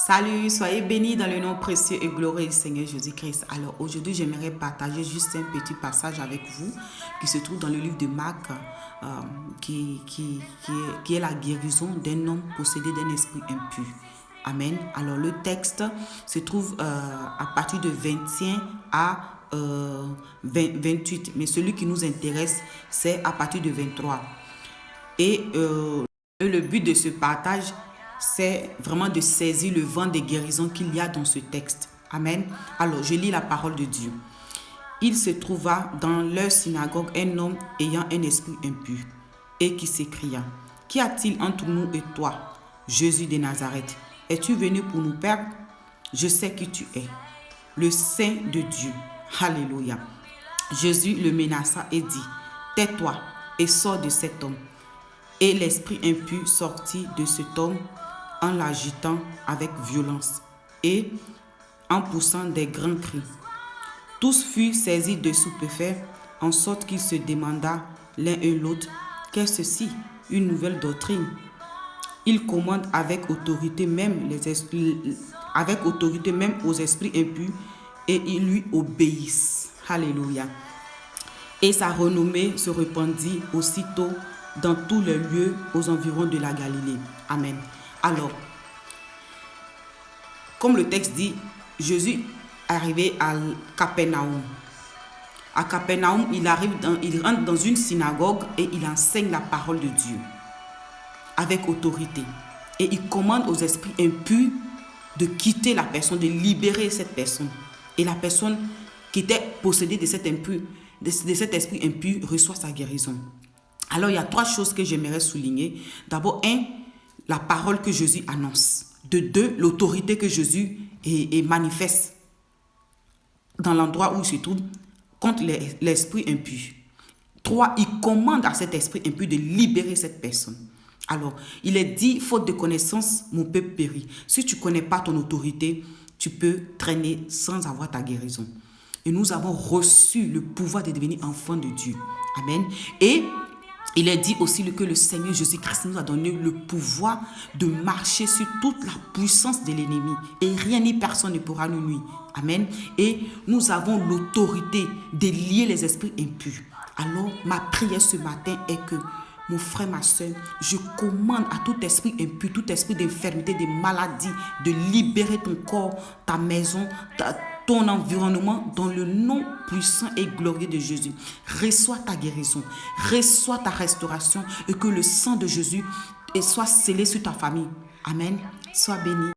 Salut, soyez bénis dans le nom précieux et glorieux du Seigneur Jésus-Christ. Alors aujourd'hui, j'aimerais partager juste un petit passage avec vous qui se trouve dans le livre de Marc, qui est la guérison d'un homme possédé d'un esprit impur. Amen. Alors le texte se trouve à partir de 21 à 28, mais celui qui nous intéresse, c'est à partir de 23. Et le but de ce partage, c'est vraiment de saisir le vent des guérisons qu'il y a dans ce texte. Amen. Alors, je lis la parole de Dieu. Il se trouva dans leur synagogue un homme ayant un esprit impur et qui s'écria: Qu'y a-t-il entre nous et toi, Jésus de Nazareth? Es-tu venu pour nous perdre? Je sais qui tu es, le Saint de Dieu. Alléluia. Jésus le menaça et dit: Tais-toi et sors de cet homme. Et l'esprit impur sortit de cet homme en l'agitant avec violence et en poussant des grands cris. Tous furent saisis de stupéfaits, en sorte qu'ils se demanda l'un et l'autre: Qu'est-ce ceci? Une nouvelle doctrine. Il commande avec autorité même aux esprits impurs, et ils lui obéissent. Alléluia. Et sa renommée se répandit aussitôt dans tous les lieux aux environs de la Galilée. Amen. Alors, comme le texte dit, Jésus est arrivé à Capernaum. À Capernaum, il rentre dans une synagogue et il enseigne la parole de Dieu avec autorité. Et il commande aux esprits impurs de quitter la personne, de libérer cette personne. Et la personne qui était possédée de cet esprit impur reçoit sa guérison. Alors, il y a trois choses que j'aimerais souligner. D'abord, la parole que Jésus annonce. De deux, l'autorité que Jésus manifeste dans l'endroit où il se trouve contre l'esprit impur. Trois, il commande à cet esprit impur de libérer cette personne. Alors, il est dit, faute de connaissance, mon peuple périt. Si tu ne connais pas ton autorité, tu peux traîner sans avoir ta guérison. Et nous avons reçu le pouvoir de devenir enfants de Dieu. Amen. Et il est dit aussi que le Seigneur Jésus-Christ nous a donné le pouvoir de marcher sur toute la puissance de l'ennemi. Et rien ni personne ne pourra nous nuire. Amen. Et nous avons l'autorité de lier les esprits impurs. Alors, ma prière ce matin est que, mon frère, ma soeur, je commande à tout esprit impur, tout esprit d'infirmité, de maladie, de libérer ton corps, ta maison, ton environnement dans le nom puissant et glorieux de Jésus. Reçois ta guérison, reçois ta restauration et que le sang de Jésus soit scellé sur ta famille. Amen. Sois béni.